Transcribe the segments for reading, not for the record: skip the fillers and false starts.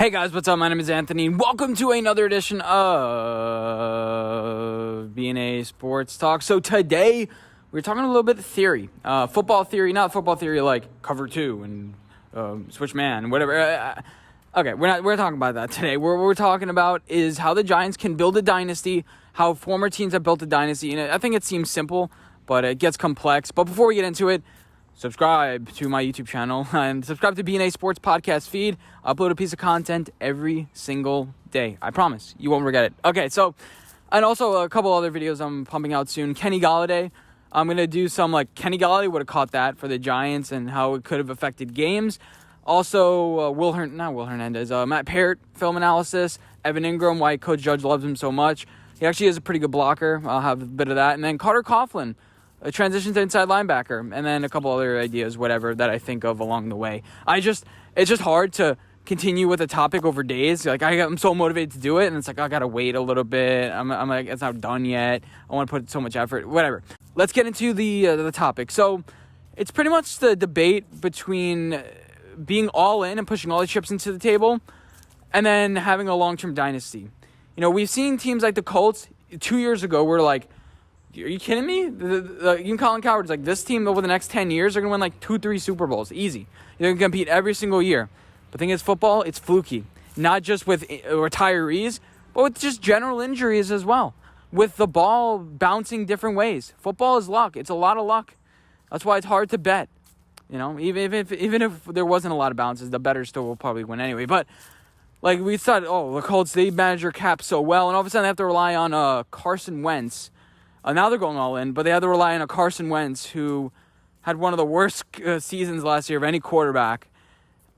Hey guys, what's up? My name is Anthony, and welcome to another edition of B&A Sports Talk. So today, we're talking a little bit of theory. Football theory, not football theory like cover two and switch man, whatever. Okay, we're talking about that today. What we're talking about is how the Giants can build a dynasty, how former teams have built a dynasty. And I think it seems simple, but it gets complex. But before we get into it, subscribe to my YouTube channel and subscribe to B&A Sports Podcast feed. I upload a piece of content every single day. I promise. You won't regret it. Okay, so, and also a couple other videos I'm pumping out soon. Kenny Golladay. I'm going to do some, Kenny Golladay would have caught that for the Giants and how it could have affected games. Also, Matt Parrott film analysis. Evan Ingram, why Coach Judge loves him so much. He actually is a pretty good blocker. I'll have a bit of that. And then Carter Coughlin. A transition to inside linebacker, and then a couple other ideas, whatever, that I think of along the way. It's just hard to continue with a topic over days. I'm so motivated to do it, and it's I gotta wait a little bit. I'm like, it's not done yet. I want to put so much effort, whatever. Let's get into the topic. So, it's pretty much the debate between being all in and pushing all the chips into the table, and then having a long-term dynasty. You know, we've seen teams like the Colts 2 years ago were like, are you kidding me? Even Colin Cowherd's like, this team over the next 10 years are going to win 2-3 Super Bowls. Easy. They're going to compete every single year. But the thing is, football, it's fluky. Not just with retirees, but with just general injuries as well. With the ball bouncing different ways. Football is luck. It's a lot of luck. That's why it's hard to bet. You know, even if there wasn't a lot of bounces, the better still will probably win anyway. But we thought, the Colts, they manage their cap so well. And all of a sudden they have to rely on Carson Wentz. Now they're going all in, but they had to rely on a Carson Wentz who had one of the worst seasons last year of any quarterback,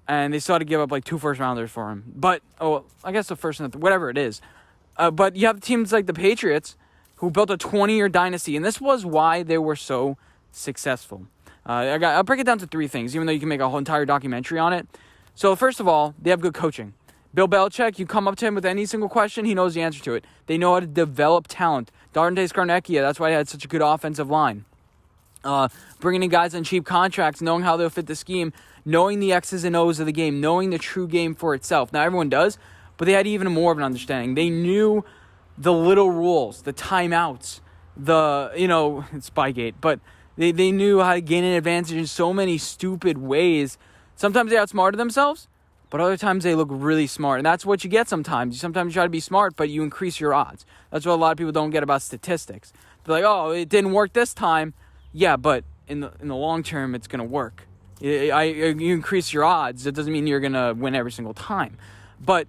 and they still had to give up 2 first-rounders for him. But, I guess the first and whatever it is. But you have teams like the Patriots who built a 20-year dynasty, and this was why they were so successful. I'll break it down to 3 things, even though you can make a whole entire documentary on it. So, first of all, they have good coaching. Bill Belichick, you come up to him with any single question, he knows the answer to it. They know how to develop talent. Dante Scarnecchia, that's why he had such a good offensive line. Bringing in guys on cheap contracts, knowing how they'll fit the scheme, knowing the X's and O's of the game, knowing the true game for itself. Now, everyone does, but they had even more of an understanding. They knew the little rules, the timeouts, Spygate, but they knew how to gain an advantage in so many stupid ways. Sometimes they outsmarted themselves, but other times they look really smart. And that's what you get sometimes. Sometimes you try to be smart, but you increase your odds. That's what a lot of people don't get about statistics. They're like, it didn't work this time. Yeah, but in the long term, it's going to work. You increase your odds. It doesn't mean you're going to win every single time. But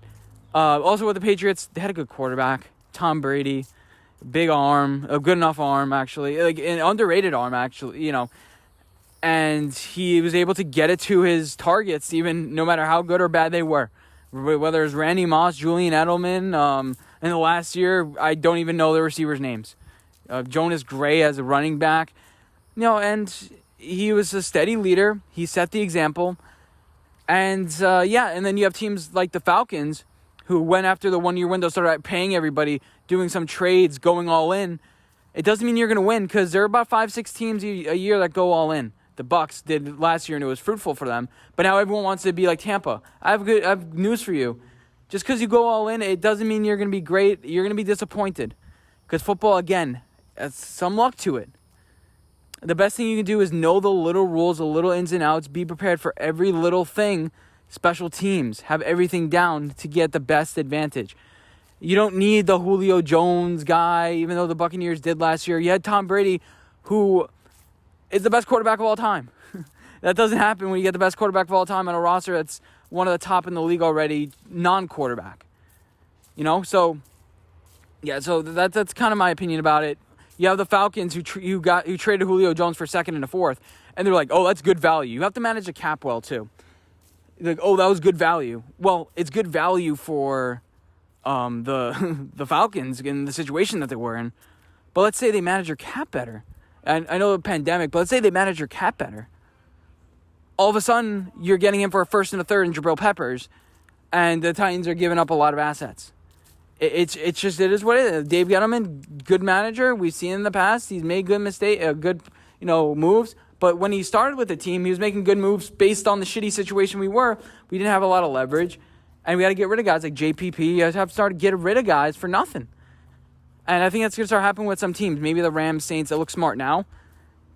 also with the Patriots, they had a good quarterback. Tom Brady, big arm, a good enough arm, actually. An underrated arm, actually, And he was able to get it to his targets, even no matter how good or bad they were. Whether it was Randy Moss, Julian Edelman. In the last year, I don't even know the receivers' names. Jonas Gray as a running back. And he was a steady leader. He set the example. And, and then you have teams like the Falcons, who went after the one-year window, started paying everybody, doing some trades, going all in. It doesn't mean you're going to win, because there are about 5-6 teams a year that go all in. The Bucks did last year, and it was fruitful for them. But now everyone wants to be like Tampa. I have news for you. Just because you go all in, it doesn't mean you're going to be great. You're going to be disappointed. Because football, again, has some luck to it. The best thing you can do is know the little rules, the little ins and outs. Be prepared for every little thing. Special teams. Have everything down to get the best advantage. You don't need the Julio Jones guy, even though the Buccaneers did last year. You had Tom Brady, who is the best quarterback of all time. That doesn't happen when you get the best quarterback of all time on a roster that's one of the top in the league already, non-quarterback. So that's kind of my opinion about it. You have the Falcons who traded Julio Jones for 2nd and a 4th, and they're like, that's good value. You have to manage the cap well too. Like, that was good value. Well, it's good value for the Falcons in the situation that they were in. But let's say they manage your cap better. And I know the pandemic, but let's say they manage your cap better. All of a sudden, you're getting him for a 1st and a 3rd in Jabril Peppers, and the Titans are giving up a lot of assets. It is what it is. Dave Gettleman, good manager. We've seen in the past. He's made good moves. But when he started with the team, he was making good moves based on the shitty situation we were. We didn't have a lot of leverage. And we got to get rid of guys like JPP. You have to start getting rid of guys for nothing. And I think that's going to start happening with some teams. Maybe the Rams, Saints, it looks smart now.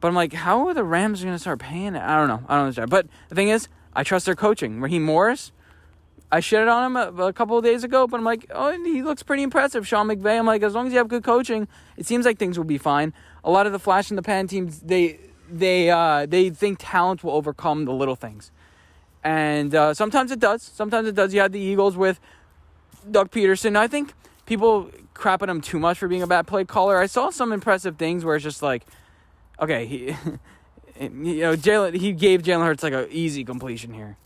But I'm like, how are the Rams going to start paying it? I don't know. I don't understand. But the thing is, I trust their coaching. Raheem Morris, I shitted on him a couple of days ago, but I'm like, oh, he looks pretty impressive. Sean McVay, I'm like, as long as you have good coaching, it seems like things will be fine. A lot of the flash in the pan teams, they think talent will overcome the little things. And sometimes it does. Sometimes it does. You had the Eagles with Doug Peterson. I think people crap at him too much for being a bad play caller. I saw some impressive things where it's just like, okay, he gave Jalen Hurts like an easy completion here,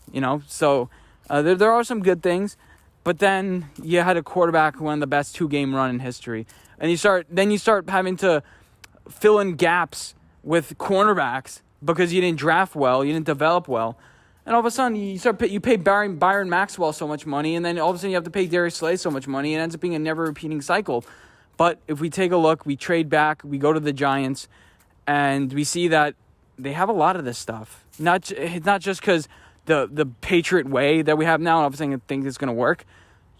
So there are some good things, but then you had a quarterback who won the best 2-game run in history, and you start having to fill in gaps with cornerbacks because you didn't draft well, you didn't develop well. And all of a sudden, you pay Byron Maxwell so much money, and then all of a sudden you have to pay Darius Slay so much money, and it ends up being a never-repeating cycle. But if we take a look, we trade back, we go to the Giants, and we see that they have a lot of this stuff. Not just because the Patriot way that we have now, and all of a sudden think it's going to work.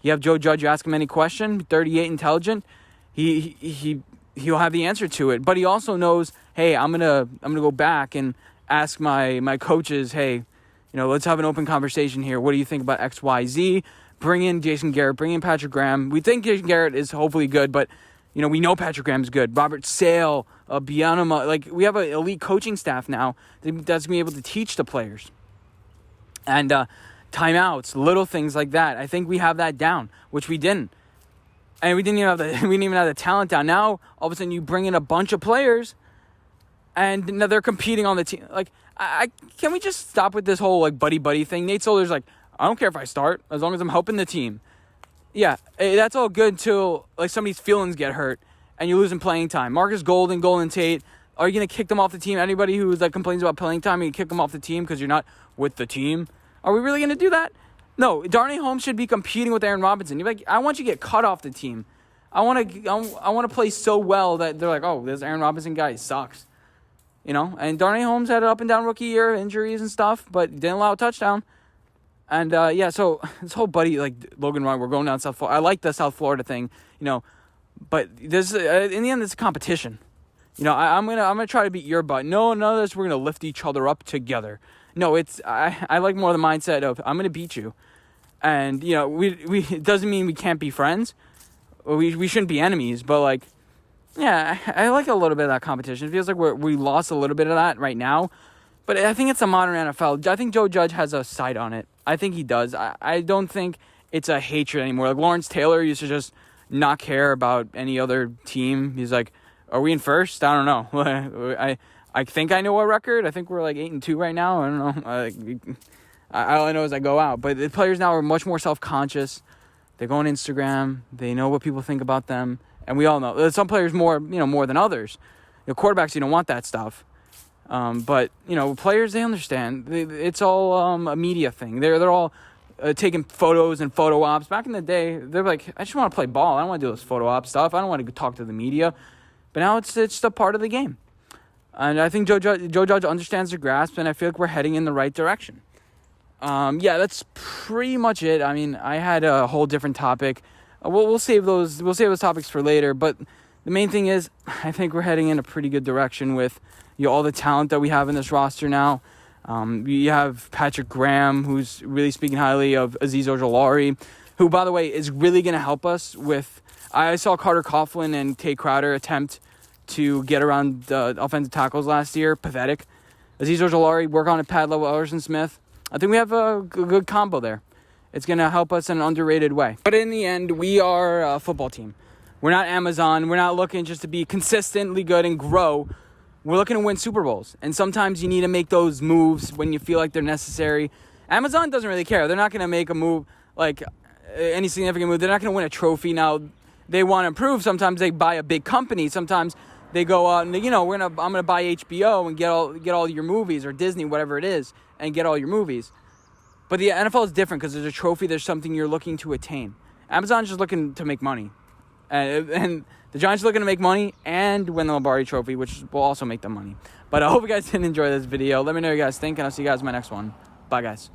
You have Joe Judge, you ask him any question, 38 intelligent, he'll have the answer to it. But he also knows, hey, I'm gonna go back and ask my coaches, hey, let's have an open conversation here. What do you think about X, Y, Z? Bring in Jason Garrett. Bring in Patrick Graham. We think Jason Garrett is hopefully good, but, we know Patrick Graham is good. Robert Sale, Bianama. We have an elite coaching staff now that's going to be able to teach the players. And timeouts, little things like that. I think we have that down, which we didn't. And we didn't even have the talent down. Now, all of a sudden, you bring in a bunch of players, and now they're competing on the team. Can we just stop with this whole buddy thing? Nate Solder's like, I don't care if I start as long as I'm helping the team. Yeah, that's all good until somebody's feelings get hurt and you're losing playing time. Marcus Golden, Golden Tate, are you gonna kick them off the team? Anybody who complains about playing time, you kick them off the team because you're not with the team? Are we really gonna do that? No, Darnay Holmes should be competing with Aaron Robinson. You're like, I want you to get cut off the team. I want to play so well that they're like, oh, this Aaron Robinson guy sucks. And Darnay Holmes had an up and down rookie year, injuries and stuff, but didn't allow a touchdown. And, so this whole buddy, Logan Ryan, we're going down South Florida. I like the South Florida thing, but there's, in the end, it's a competition. I'm gonna try to beat your butt. No, none of this, we're going to lift each other up together. No, I like more the mindset of, I'm going to beat you. And, it doesn't mean we can't be friends. We shouldn't be enemies, but, yeah, I like a little bit of that competition. It feels like we lost a little bit of that right now. But I think it's a modern NFL. I think Joe Judge has a sight on it. I think he does. I don't think it's a hatred anymore. Lawrence Taylor used to just not care about any other team. He's like, are we in first? I don't know. I think I know our record. I think we're 8-2 right now. I don't know. All I know is I go out. But the players now are much more self-conscious. They go on Instagram. They know what people think about them. And we all know some players more than others. Quarterbacks, you don't want that stuff. But players, they understand. It's all a media thing. They're all taking photos and photo ops. Back in the day, they're like, I just want to play ball. I don't want to do this photo op stuff. I don't want to talk to the media. But now it's just a part of the game. And I think Joe Judge understands the grasp, and I feel like we're heading in the right direction. That's pretty much it. I mean, I had a whole different topic. We'll save those topics for later, but the main thing is I think we're heading in a pretty good direction with all the talent that we have in this roster now. You have Patrick Graham, who's really speaking highly of Azeez Ojulari, who, by the way, is really going to help us with... I saw Carter Coughlin and Tate Crowder attempt to get around the offensive tackles last year. Pathetic. Azeez Ojulari, work on a pad level, Ellerson Smith. I think we have a good combo there. It's going to help us in an underrated way. But in the end, we are a football team. We're not Amazon. We're not looking just to be consistently good and grow. We're looking to win Super Bowls. And sometimes you need to make those moves when you feel like they're necessary. Amazon doesn't really care. They're not going to make a move, any significant move. They're not going to win a trophy. Now, they want to improve. Sometimes they buy a big company. Sometimes they go out and, I'm going to buy HBO and get all your movies, or Disney, whatever it is, and get all your movies. But the NFL is different because there's a trophy. There's something you're looking to attain. Amazon's just looking to make money. And the Giants are looking to make money and win the Lombardi Trophy, which will also make them money. But I hope you guys did enjoy this video. Let me know what you guys think, and I'll see you guys in my next one. Bye, guys.